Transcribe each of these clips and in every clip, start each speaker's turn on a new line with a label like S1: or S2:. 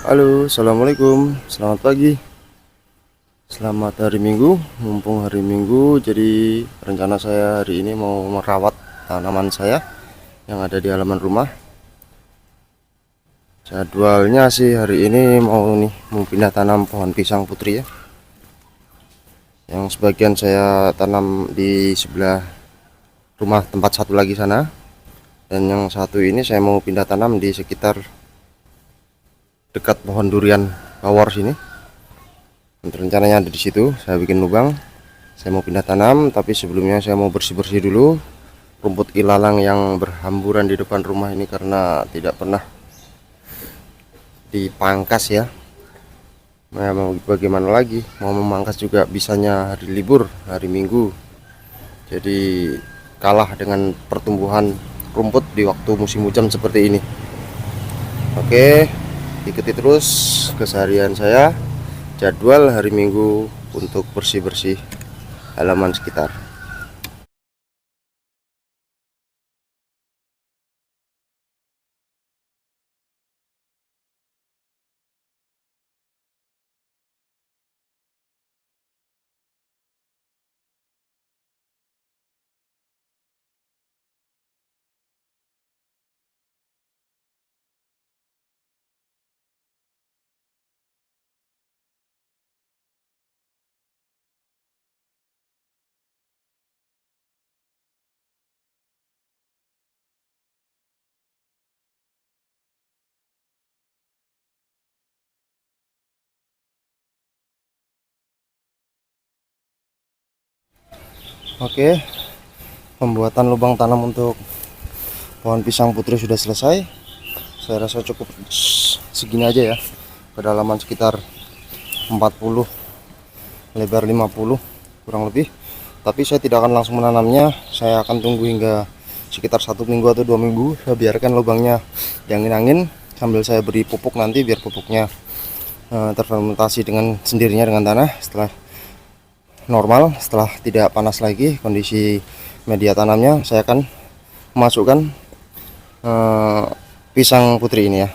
S1: Halo, assalamualaikum, selamat pagi, selamat hari Minggu. Mumpung hari Minggu, jadi rencana saya hari ini mau merawat tanaman saya yang ada di halaman rumah. Jadwalnya sih hari ini mau pindah tanam pohon pisang putri ya. Yang sebagian saya tanam di sebelah rumah tempat satu lagi sana, dan yang satu ini saya mau pindah tanam di sekitar dekat pohon durian bawor sini. Rencananya ada di situ, saya bikin lubang. Saya mau pindah tanam, tapi sebelumnya saya mau bersih-bersih dulu rumput ilalang yang berhamburan di depan rumah ini karena tidak pernah dipangkas ya. Nah, mau bagaimana lagi? Mau memangkas juga bisanya hari libur, hari Minggu. Jadi kalah dengan pertumbuhan rumput di waktu musim hujan seperti ini. Oke, ikuti terus keseharian saya. Jadwal hari Minggu untuk bersih-bersih halaman sekitar. Oke, pembuatan lubang tanam untuk pohon pisang putri sudah selesai. Saya rasa cukup segini aja ya, kedalaman sekitar 40, lebar 50 kurang lebih. Tapi saya tidak akan langsung menanamnya, saya akan tunggu hingga sekitar 1 minggu atau 2 minggu. Saya biarkan lubangnya diangin-angin sambil saya beri pupuk nanti, biar pupuknya terfermentasi dengan sendirinya dengan tanah. Setelah normal, setelah tidak panas lagi kondisi media tanamnya, saya akan memasukkan pisang putri ini ya.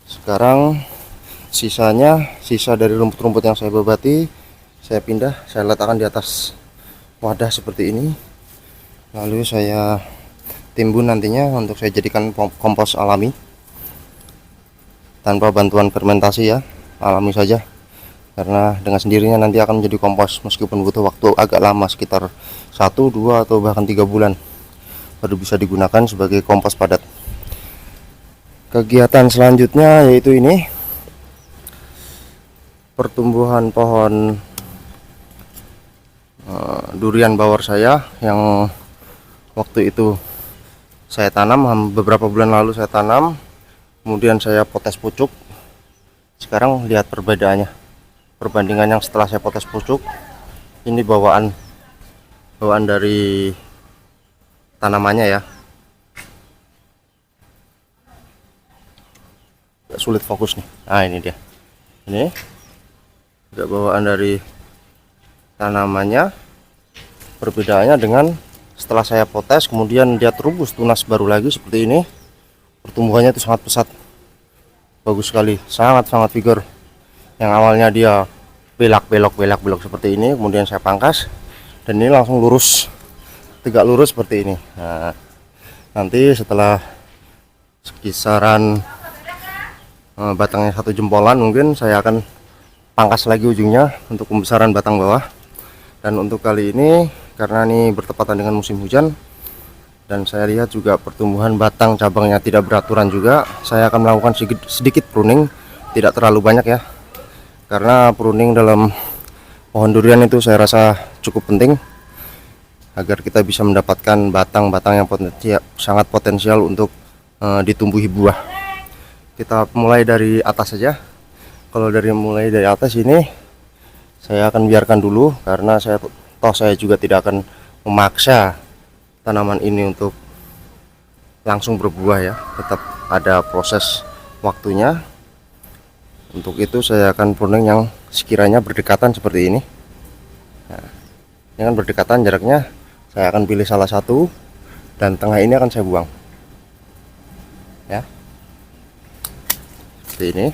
S1: Sekarang sisa dari rumput-rumput yang saya babati, saya pindah, saya letakkan di atas wadah seperti ini. Lalu saya timbun nantinya untuk saya jadikan kompos alami tanpa bantuan fermentasi ya, alami saja. Karena dengan sendirinya nanti akan menjadi kompos, meskipun butuh waktu agak lama, sekitar 1, 2 atau bahkan 3 bulan baru bisa digunakan sebagai kompos padat. Kegiatan selanjutnya yaitu ini, pertumbuhan pohon durian bawor saya yang waktu itu saya tanam, beberapa bulan lalu saya tanam, kemudian saya potes pucuk. Sekarang lihat perbedaannya, perbandingan yang setelah saya potes pucuk. Ini bawaan dari tanamannya ya, sulit fokus nih. Nah ini dia, ini juga bawaan dari tanamannya. Perbedaannya dengan setelah saya potes kemudian dia terubus tunas baru lagi seperti ini. Pertumbuhannya itu sangat pesat, bagus sekali, sangat vigor. Yang awalnya dia belok seperti ini, kemudian saya pangkas dan ini langsung lurus, tegak lurus seperti ini. Nah, nanti setelah kisaran batangnya 1 jempolan, mungkin saya akan pangkas lagi ujungnya untuk pembesaran batang bawah. Dan untuk kali ini, karena ini bertepatan dengan musim hujan dan saya lihat juga pertumbuhan batang cabangnya tidak beraturan juga, saya akan melakukan sedikit pruning, tidak terlalu banyak ya. Karena pruning dalam pohon durian itu saya rasa cukup penting agar kita bisa mendapatkan batang-batang yang sangat potensial untuk ditumbuhi buah. Kita mulai dari atas saja. Kalau mulai dari atas ini, saya akan biarkan dulu karena saya juga tidak akan memaksa tanaman ini untuk langsung berbuah ya. Tetap ada proses waktunya. Untuk itu saya akan pruning yang sekiranya berdekatan seperti ini. Nah, ini kan berdekatan jaraknya, saya akan pilih salah satu dan tengah ini akan saya buang ya, seperti ini.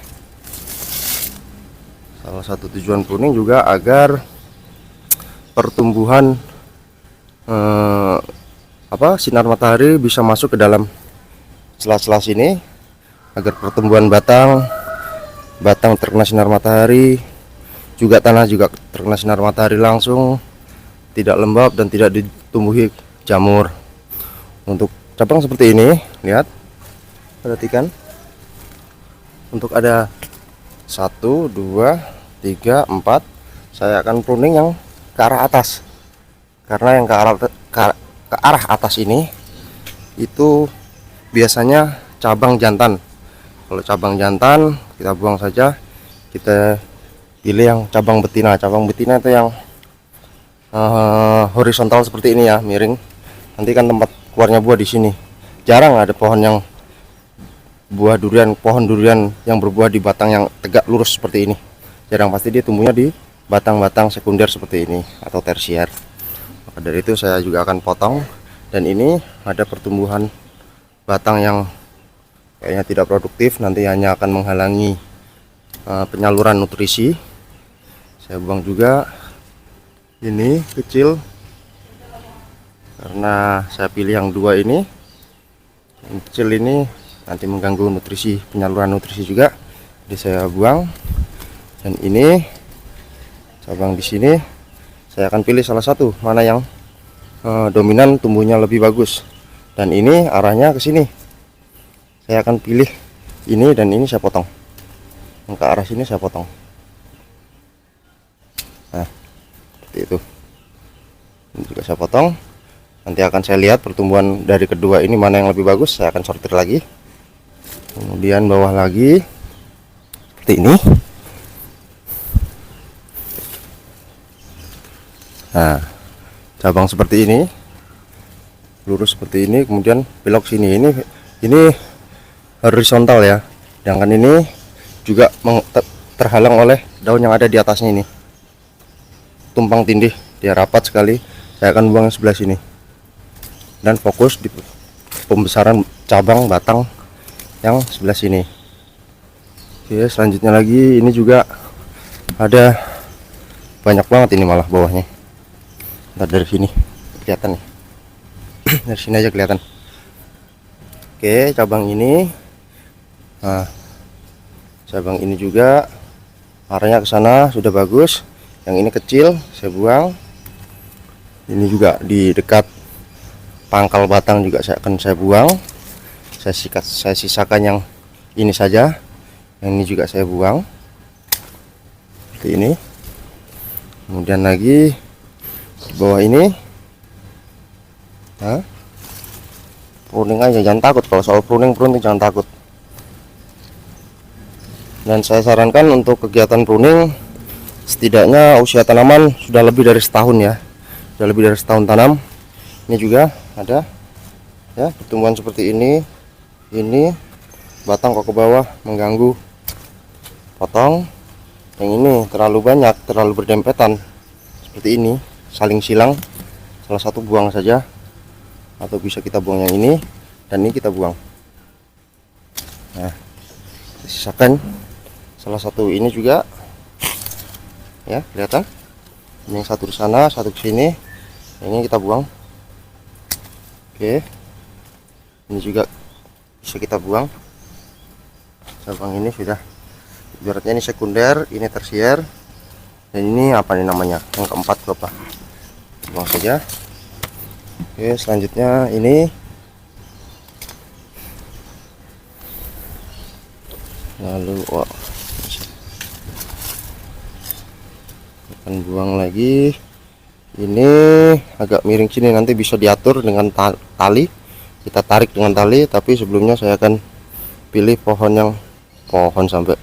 S1: Salah satu tujuan pruning juga agar pertumbuhan sinar matahari bisa masuk ke dalam sela-sela sini, agar pertumbuhan batang terkena sinar matahari, juga tanah juga terkena sinar matahari langsung, tidak lembab dan tidak ditumbuhi jamur. Untuk cabang seperti ini, lihat, perhatikan, untuk ada 1, 2, 3, 4, saya akan pruning yang ke arah atas, karena yang ke arah atas ini itu biasanya cabang jantan. Kalau cabang jantan kita buang saja, kita pilih yang cabang betina. Cabang betina itu yang horizontal seperti ini ya, miring. Nanti kan tempat keluarnya buah di sini. Jarang ada pohon durian yang berbuah di batang yang tegak lurus seperti ini. Jarang, pasti dia tumbuhnya di batang-batang sekunder seperti ini atau tersier. Maka dari itu saya juga akan potong. Dan ini ada pertumbuhan batang yang kayaknya tidak produktif, nanti hanya akan menghalangi penyaluran nutrisi. Saya buang juga. Ini kecil karena saya pilih yang 2 ini. Yang kecil ini nanti mengganggu nutrisi, penyaluran nutrisi juga, jadi saya buang. Dan ini cabang di sini saya akan pilih salah satu mana yang dominan tumbuhnya lebih bagus, dan ini arahnya ke sini. Saya akan pilih ini dan ini saya potong. Yang ke arah sini saya potong. Nah, seperti itu. Ini juga saya potong. Nanti akan saya lihat pertumbuhan dari kedua ini mana yang lebih bagus. Saya akan sortir lagi. Kemudian bawah lagi seperti ini. Nah, cabang seperti ini, lurus seperti ini, kemudian belok sini. Ini horizontal ya. Sedangkan ini juga terhalang oleh daun yang ada di atasnya ini. Tumpang tindih, dia rapat sekali. Saya akan buang sebelah sini. Dan fokus di pembesaran cabang batang yang sebelah sini. Oke, selanjutnya lagi ini juga ada banyak banget ini, malah bawahnya. Ntar dari sini kelihatan nih. Dari sini aja kelihatan. Oke, cabang ini. Nah, cabang ini juga arahnya ke sana sudah bagus. Yang ini kecil saya buang. Ini juga di dekat pangkal batang juga akan saya buang. Saya sisakan yang ini saja. Yang ini juga saya buang. Seperti ini. Kemudian lagi di bawah ini, nah, pruning aja, jangan takut. Kalau soal pruning jangan takut. Dan saya sarankan untuk kegiatan pruning setidaknya usia tanaman sudah lebih dari setahun ya, sudah lebih dari setahun tanam. Ini juga ada ya pertumbuhan seperti ini batang kok ke bawah mengganggu. Potong. Yang ini terlalu banyak, terlalu berdempetan seperti ini, saling silang. Salah satu buang saja, atau bisa kita buang yang ini dan ini kita buang. Nah, kita sisakan salah satu ini juga ya, kelihatan. Ini yang satu di sana, satu ke sini. Ini kita buang. Oke, ini juga bisa kita buang. Cabang ini sudah, ibaratnya ini sekunder, ini tersier, dan ini apa nih namanya, yang keempat apa, buang saja. Oke, selanjutnya ini lalu akan buang lagi. Ini agak miring sini, nanti bisa diatur dengan tali, kita tarik dengan tali. Tapi sebelumnya saya akan pilih pohon sampai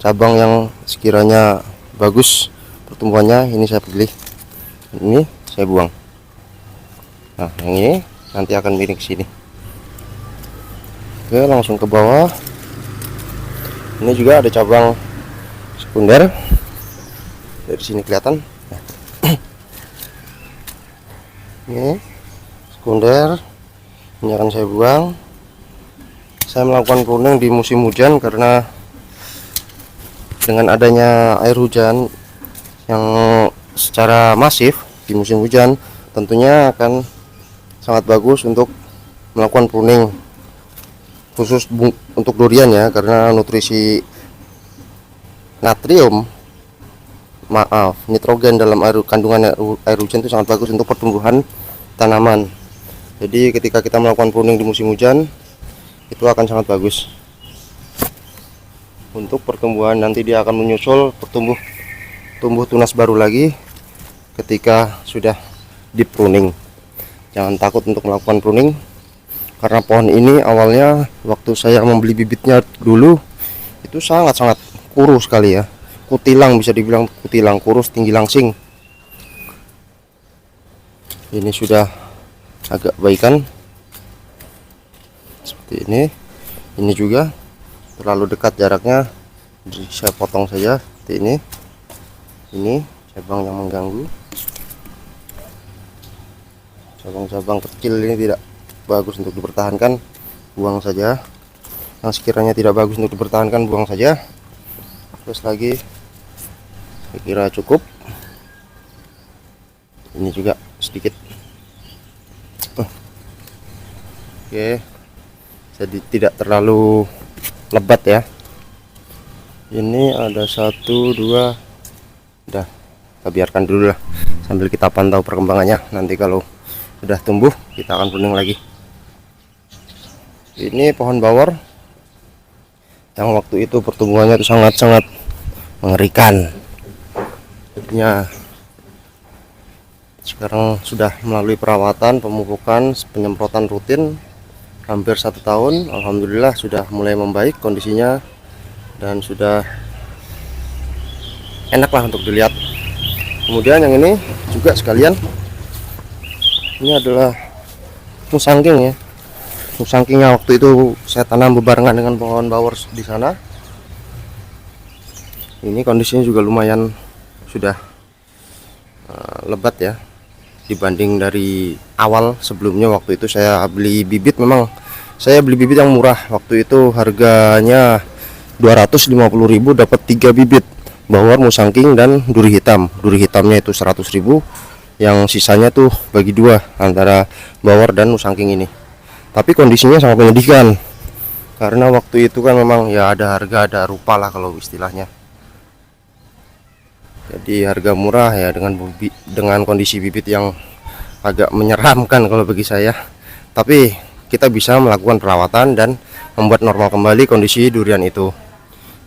S1: cabang yang sekiranya bagus pertumbuhannya. Ini saya pilih, ini saya buang. Nah, yang ini nanti akan miring ke sini. Oke, langsung ke bawah. Ini juga ada cabang sekunder, dari sini kelihatan. Ini sekunder, ini akan saya buang. Saya melakukan pruning di musim hujan karena dengan adanya air hujan yang secara masif di musim hujan, tentunya akan sangat bagus untuk melakukan pruning khusus untuk durian ya, karena nutrisi natrium, nitrogen dalam kandungan air hujan itu sangat bagus untuk pertumbuhan tanaman. Jadi ketika kita melakukan pruning di musim hujan itu akan sangat bagus untuk pertumbuhan. Nanti dia akan menyusul tumbuh tunas baru lagi ketika sudah di pruning. Jangan takut untuk melakukan pruning, karena pohon ini awalnya waktu saya membeli bibitnya dulu itu sangat-sangat kurus sekali ya, kutilang, bisa dibilang kutilang, kurus, tinggi langsing. Ini sudah agak baikan seperti ini juga terlalu dekat jaraknya, jadi saya potong saja seperti ini cabang yang mengganggu. Cabang-cabang kecil ini tidak bagus untuk dipertahankan, buang saja. Yang sekiranya tidak bagus untuk dipertahankan, buang saja. Terus lagi saya kira cukup. Ini juga sedikit. Oke, jadi tidak terlalu lebat ya. Ini ada 1, 2, udah kita biarkan dulu lah sambil kita pantau perkembangannya. Nanti kalau sudah tumbuh kita akan pruning lagi. Ini pohon bawor yang waktu itu pertumbuhannya itu sangat-sangat mengerikan. Jadinya sekarang sudah melalui perawatan, pemupukan, penyemprotan rutin hampir 1 tahun. Alhamdulillah sudah mulai membaik kondisinya dan sudah enaklah untuk dilihat. Kemudian yang ini juga sekalian, ini adalah musangking ya. Musangkingnya waktu itu saya tanam bebarengan dengan pohon bawor di sana. Ini kondisinya juga lumayan sudah lebat ya, dibanding dari awal sebelumnya. Waktu itu saya beli bibit, memang saya beli bibit yang murah. Waktu itu harganya 250.000 dapat 3 bibit bawor, musangking, dan duri hitam. Duri hitamnya itu 100.000, yang sisanya tuh bagi 2 antara bawor dan musangking ini. Tapi kondisinya sangat menyedihkan, karena waktu itu kan memang ya ada harga ada rupa lah kalau istilahnya. Jadi harga murah ya, dengan kondisi bibit yang agak menyeramkan kalau bagi saya. Tapi kita bisa melakukan perawatan dan membuat normal kembali kondisi durian itu.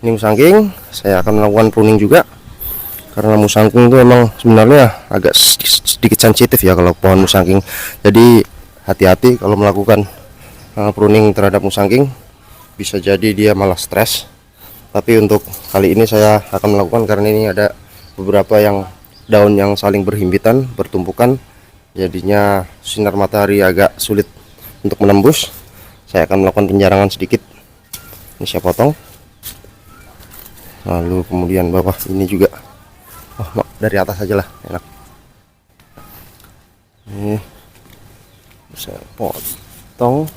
S1: Ini musangking, saya akan melakukan pruning juga, karena musangking itu memang sebenarnya agak sedikit sensitif ya kalau pohon musangking. Jadi hati-hati kalau melakukan pruning terhadap musangking, bisa jadi dia malah stres. Tapi untuk kali ini saya akan melakukan karena ini ada beberapa yang daun yang saling berhimpitan, bertumpukan, jadinya sinar matahari agak sulit untuk menembus. Saya akan melakukan penjarangan sedikit. Ini saya potong, lalu kemudian bawah ini juga. Dari atas saja lah, enak. Ini saya potong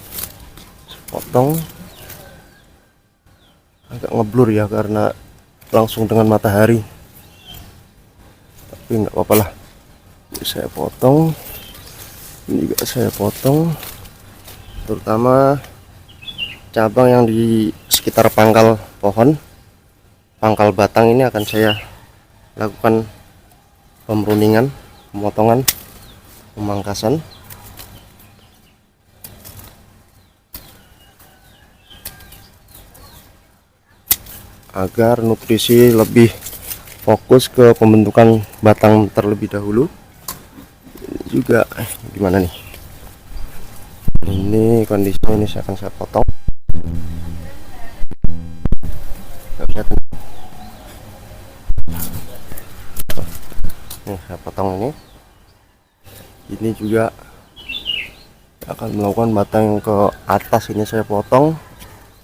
S1: agak ngeblur ya karena langsung dengan matahari, tapi nggak apa-apa lah. Ini saya potong, ini juga saya potong, terutama cabang yang di sekitar pangkal pohon, pangkal batang ini akan saya lakukan pemruningan, pemotongan, pemangkasan. Agar nutrisi lebih fokus ke pembentukan batang terlebih dahulu. Ini juga gimana nih? Ini kondisinya, ini akan saya potong. Saya potong ini juga akan melakukan batang yang ke atas. Ini saya potong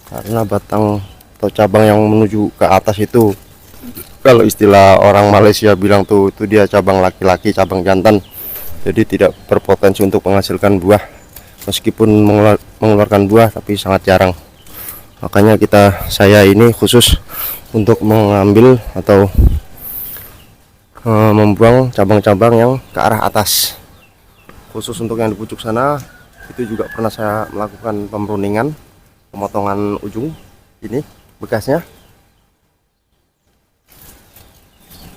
S1: karena batang atau cabang yang menuju ke atas itu, kalau istilah orang Malaysia bilang tuh, itu dia cabang laki-laki, cabang jantan, jadi tidak berpotensi untuk menghasilkan buah. Meskipun mengeluarkan buah tapi sangat jarang. Makanya saya ini khusus untuk mengambil atau membuang cabang-cabang yang ke arah atas. Khusus untuk yang di pucuk sana, itu juga pernah saya melakukan pemruningan, pemotongan ujung. Ini bekasnya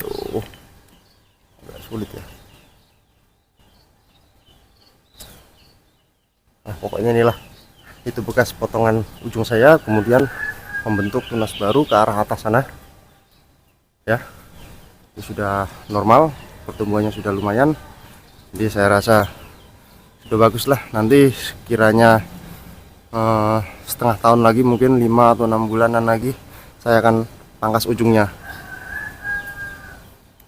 S1: tuh, agak sulit ya. Nah, pokoknya inilah itu bekas potongan ujung saya, kemudian membentuk tunas baru ke arah atas sana ya. Ini sudah normal, pertumbuhannya sudah lumayan, jadi saya rasa sudah bagus lah. Nanti kiranya setengah tahun lagi, mungkin 5 atau 6 bulanan lagi, saya akan pangkas ujungnya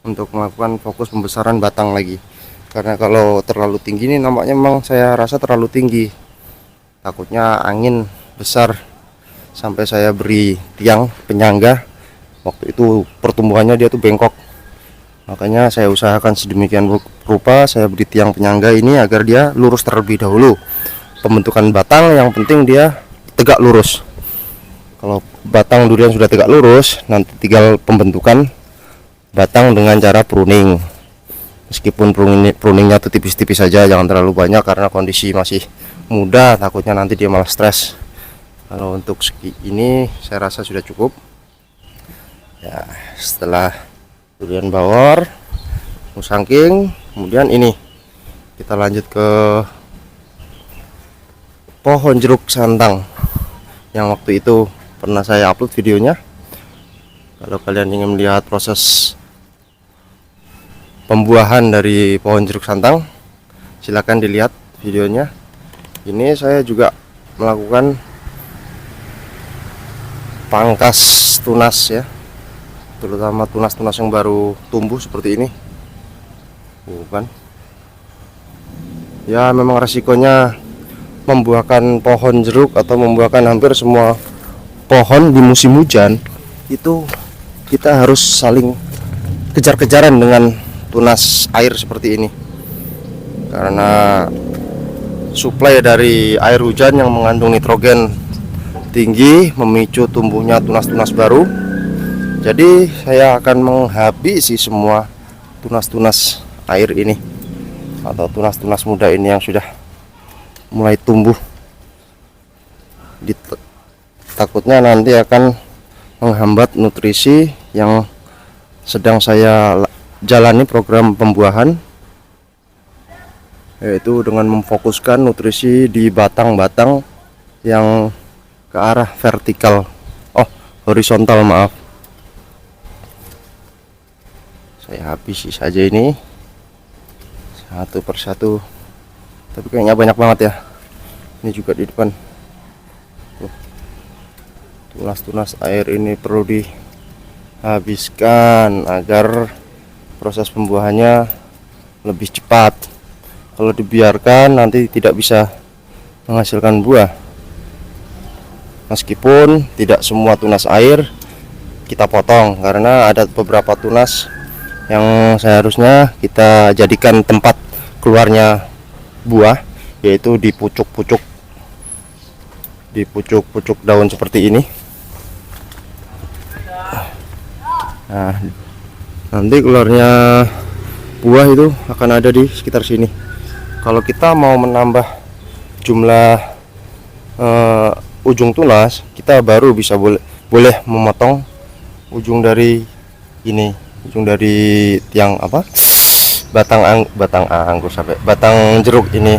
S1: untuk melakukan fokus pembesaran batang lagi. Karena kalau terlalu tinggi ini nampaknya memang saya rasa terlalu tinggi, takutnya angin besar sampai saya beri tiang penyangga, waktu itu pertumbuhannya dia tuh bengkok. Makanya saya usahakan sedemikian rupa, saya beri tiang penyangga ini agar dia lurus terlebih dahulu. Pembentukan batang yang penting dia tegak lurus. Kalau batang durian sudah tegak lurus, nanti tinggal pembentukan batang dengan cara pruning. Meskipun pruningnya tuh tipis-tipis saja, jangan terlalu banyak karena kondisi masih muda, takutnya nanti dia malah stres. Kalau untuk segi ini saya rasa sudah cukup. Ya, setelah durian bawor, musangking, kemudian ini kita lanjut ke pohon jeruk santang yang waktu itu pernah saya upload videonya. Kalau kalian ingin melihat proses pembuahan dari pohon jeruk santang, silahkan dilihat videonya. Ini saya juga melakukan pangkas tunas ya, terutama tunas-tunas yang baru tumbuh seperti ini. Bukan ya, memang resikonya membuahkan pohon jeruk atau membuahkan hampir semua pohon di musim hujan itu, kita harus saling kejar-kejaran dengan tunas air seperti ini, karena suplai dari air hujan yang mengandung nitrogen tinggi memicu tumbuhnya tunas-tunas baru. Jadi saya akan menghabisi semua tunas-tunas air ini atau tunas-tunas muda ini yang sudah mulai tumbuh. Takutnya nanti akan menghambat nutrisi yang sedang saya jalani program pembuahan, yaitu dengan memfokuskan nutrisi di batang-batang yang ke arah vertikal, horizontal, maaf. Saya habisi saja ini satu persatu, tapi kayaknya banyak banget ya. Ini juga di depan. Tunas-tunas air ini perlu dihabiskan agar proses pembuahannya lebih cepat. Kalau dibiarkan nanti tidak bisa menghasilkan buah. Meskipun tidak semua tunas air kita potong, karena ada beberapa tunas yang seharusnya kita jadikan tempat keluarnya buah, yaitu di pucuk-pucuk daun seperti ini. Nah, nanti keluarnya buah itu akan ada di sekitar sini. Kalau kita mau menambah jumlah ujung tunas, kita baru bisa boleh memotong ujung dari ini, ujung dari tiang batang anggur sampai batang jeruk ini.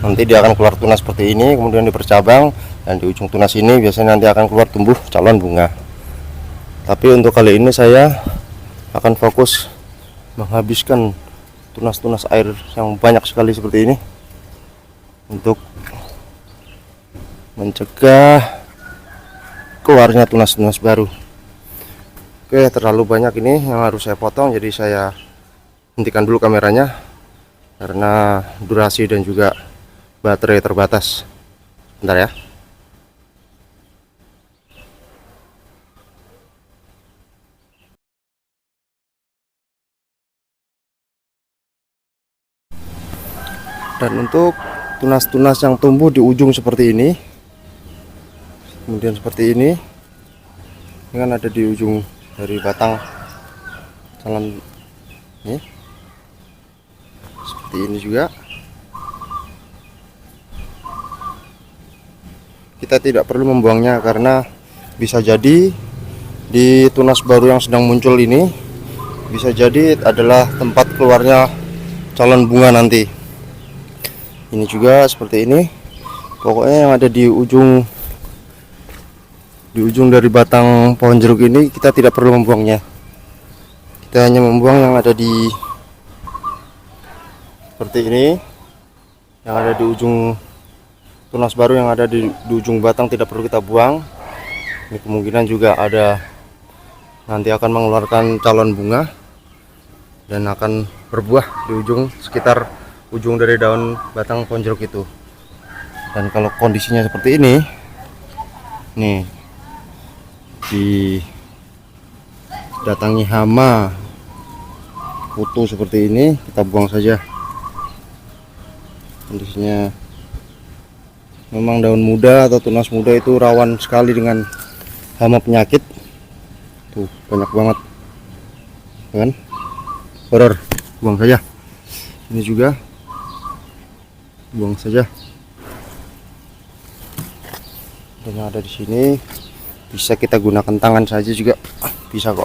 S1: Nanti dia akan keluar tunas seperti ini, kemudian dipercabang, dan di ujung tunas ini biasanya nanti akan keluar tumbuh calon bunga. Tapi untuk kali ini saya akan fokus menghabiskan tunas-tunas air yang banyak sekali seperti ini untuk mencegah keluarnya tunas-tunas baru. Oke, terlalu banyak ini yang harus saya potong, jadi saya hentikan dulu kameranya karena durasi dan juga baterai terbatas. Bentar ya. Dan untuk tunas-tunas yang tumbuh di ujung seperti ini, kemudian seperti ini, Ini kan ada di ujung dari batang calon ini, seperti ini juga. Kita tidak perlu membuangnya karena bisa jadi di tunas baru yang sedang muncul ini bisa jadi adalah tempat keluarnya calon bunga nanti. Ini juga seperti ini. Pokoknya yang ada di ujung dari batang pohon jeruk ini kita tidak perlu membuangnya. Kita hanya membuang yang ada di seperti ini, yang ada di ujung tunas baru yang ada di ujung batang tidak perlu kita buang. Ini kemungkinan juga ada nanti akan mengeluarkan calon bunga dan akan berbuah di ujung sekitar ujung dari daun batang pohon jeruk itu. Dan kalau kondisinya seperti ini, nih didatangi hama kutu seperti ini, kita buang saja. Kondisinya memang daun muda atau tunas muda itu rawan sekali dengan hama penyakit. Tuh banyak banget kan, horor, buang saja. Ini juga buang saja. Dan yang ada di sini bisa kita gunakan tangan saja juga bisa kok.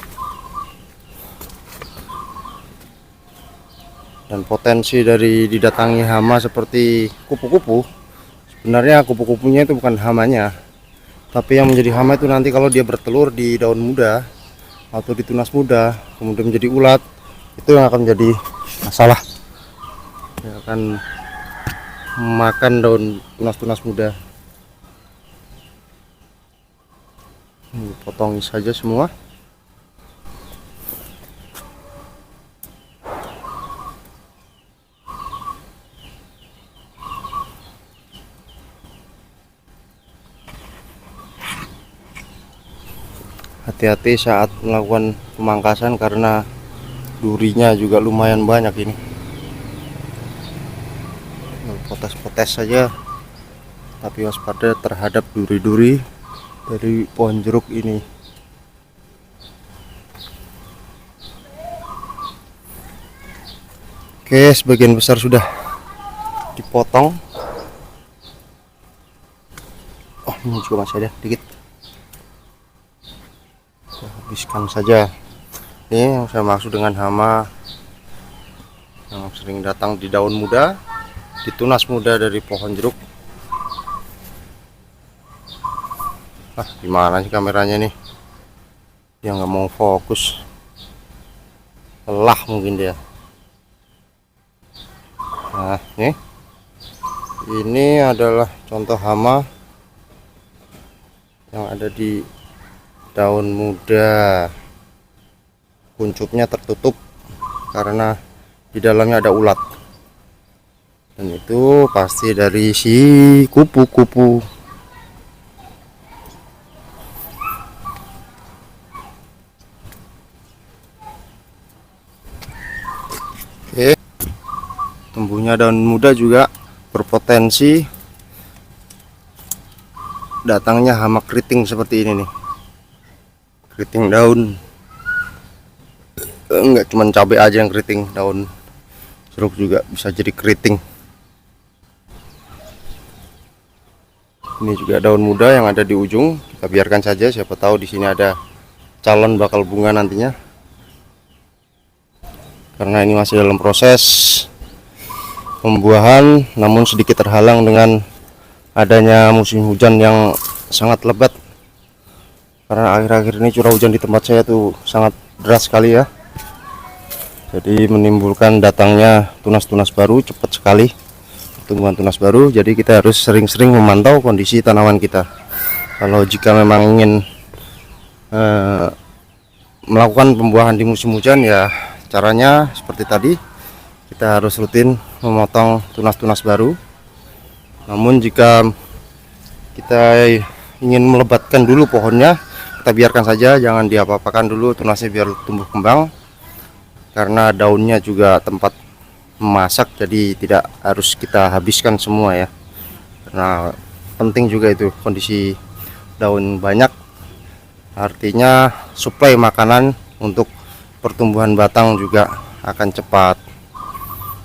S1: Dan potensi dari didatangi hama seperti kupu-kupu, sebenarnya kupu-kupunya itu bukan hamanya, tapi yang menjadi hama itu nanti kalau dia bertelur di daun muda atau di tunas muda kemudian menjadi ulat, itu yang akan menjadi masalah. Dia akan memakan daun tunas-tunas muda. Potong saja semua. Hati-hati saat melakukan pemangkasan karena durinya juga lumayan banyak ini. Potes-potes saja, tapi waspada terhadap duri-duri dari pohon jeruk ini. Oke, sebagian besar sudah dipotong. Oh, ini juga masih ada dikit. Saya habiskan saja. Ini yang saya maksud dengan hama yang sering datang di daun muda, di tunas muda dari pohon jeruk. Gimana sih kameranya nih? Dia nggak mau fokus. Lelah mungkin dia. Nah, ini adalah contoh hama yang ada di daun muda. Kuncupnya tertutup karena di dalamnya ada ulat. Dan itu pasti dari si kupu-kupu. Oke, tumbuhnya daun muda juga berpotensi datangnya hama keriting seperti ini nih. Keriting daun, enggak cuma cabai aja yang keriting, daun jeruk juga bisa jadi keriting. Ini juga daun muda yang ada di ujung, kita biarkan saja, siapa tahu di sini ada calon bakal bunga nantinya. Karena ini masih dalam proses pembuahan, namun sedikit terhalang dengan adanya musim hujan yang sangat lebat. Karena akhir-akhir ini curah hujan di tempat saya tuh sangat deras sekali ya. Jadi menimbulkan datangnya tunas-tunas baru cepat sekali, pertumbuhan tunas baru. Jadi kita harus sering-sering memantau kondisi tanaman kita. Kalau jika memang ingin melakukan pembuahan di musim hujan, ya caranya seperti tadi, kita harus rutin memotong tunas-tunas baru. Namun jika kita ingin melebatkan dulu pohonnya, kita biarkan saja, jangan diapa-apakan dulu tunasnya biar tumbuh kembang. Karena daunnya juga tempat memasak, jadi tidak harus kita habiskan semua ya. Karena penting juga itu kondisi daun banyak artinya suplai makanan untuk pertumbuhan batang juga akan cepat.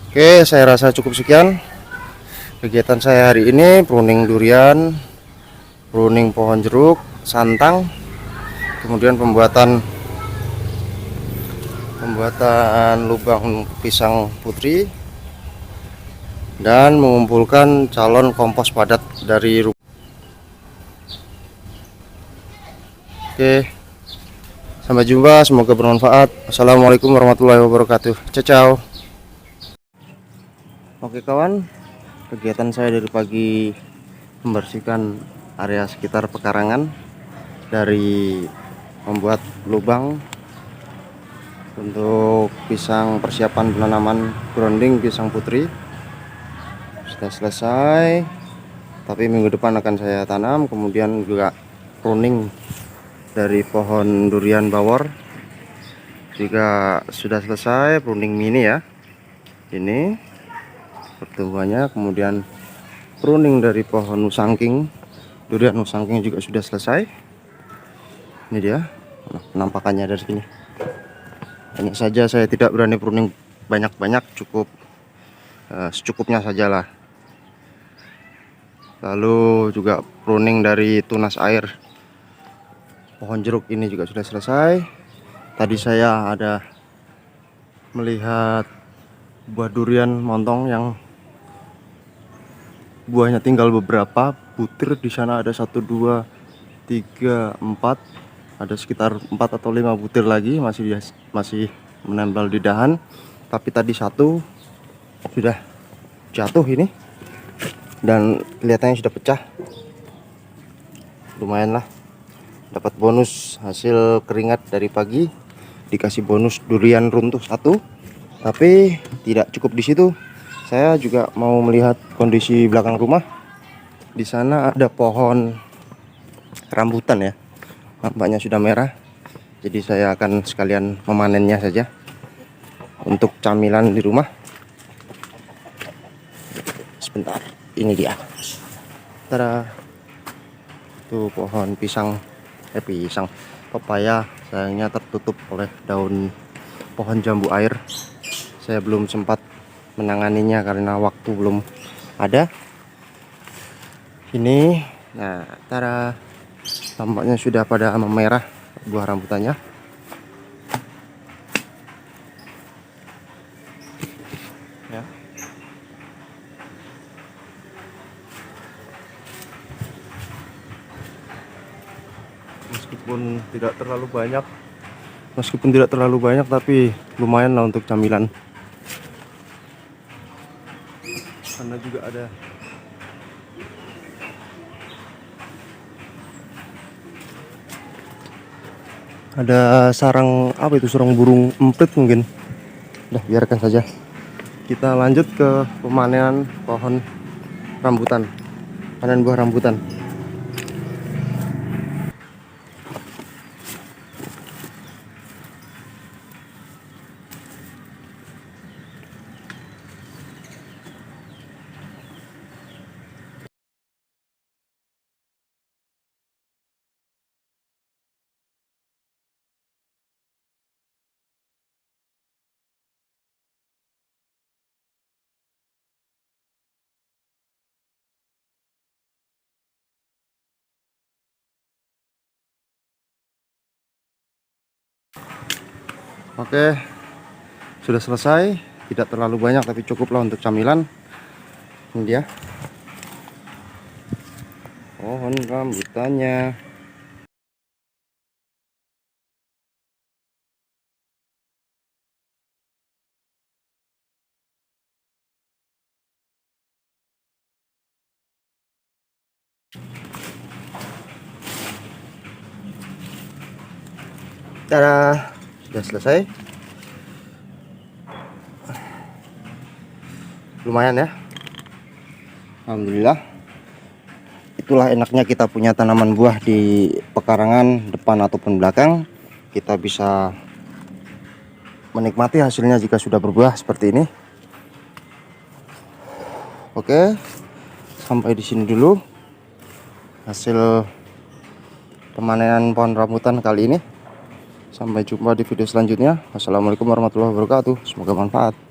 S1: Oke, saya rasa cukup sekian kegiatan saya hari ini, pruning durian, pruning pohon jeruk, santang, kemudian pembuatan lubang pisang putri, dan mengumpulkan calon kompos padat dari rumah. Oke, sampai jumpa, semoga bermanfaat. Assalamualaikum warahmatullahi wabarakatuh. Ciao. Oke kawan, kegiatan saya dari pagi membersihkan area sekitar pekarangan, dari membuat lubang untuk pisang, persiapan penanaman grounding pisang putri sudah selesai, tapi minggu depan akan saya tanam. Kemudian juga pruning dari pohon durian bawor juga sudah selesai, pruning mini ya, ini pertumbuhannya. Kemudian pruning dari pohon nusangking, durian nusangking juga sudah selesai. Ini dia penampakannya dari sini. Hanya saja saya tidak berani pruning banyak-banyak, cukup secukupnya sajalah. Lalu juga pruning dari tunas air pohon jeruk ini juga sudah selesai. Tadi saya ada melihat buah durian montong yang buahnya tinggal beberapa butir. Di sana ada 1, 2, 3, 4, ada sekitar 4 atau 5 butir lagi masih menempel di dahan. Tapi tadi satu sudah jatuh ini dan kelihatannya sudah pecah. Lumayan lah, dapat bonus hasil keringat dari pagi, dikasih bonus durian runtuh satu. Tapi tidak cukup di situ, saya juga mau melihat kondisi belakang rumah. Di sana ada pohon rambutan ya, nampaknya sudah merah. Jadi saya akan sekalian memanennya saja untuk camilan di rumah. Sebentar, ini dia. Tada. Tuh pohon pisang pepaya, sayangnya tertutup oleh daun pohon jambu air. Saya belum sempat menanganinya karena waktu belum ada. Ini, nah, tada, tampaknya sudah pada memerah buah rambutannya. Ya. Meskipun tidak terlalu banyak, tapi lumayan lah untuk camilan. Karena juga ada sarang, apa itu, sarang burung emprit mungkin. Udah, biarkan saja. Kita lanjut ke pemanenan pohon rambutan, panen buah rambutan. Oke, sudah selesai. Tidak terlalu banyak tapi cukuplah untuk camilan. Ini dia pohon rambutannya. Tada, sudah selesai. Lumayan ya, alhamdulillah. Itulah enaknya kita punya tanaman buah di pekarangan depan ataupun belakang. Kita bisa menikmati hasilnya jika sudah berbuah seperti ini. Oke, sampai di sini dulu hasil pemanenan pohon rambutan kali ini. Sampai jumpa di video selanjutnya. Wassalamualaikum warahmatullahi wabarakatuh. Semoga bermanfaat.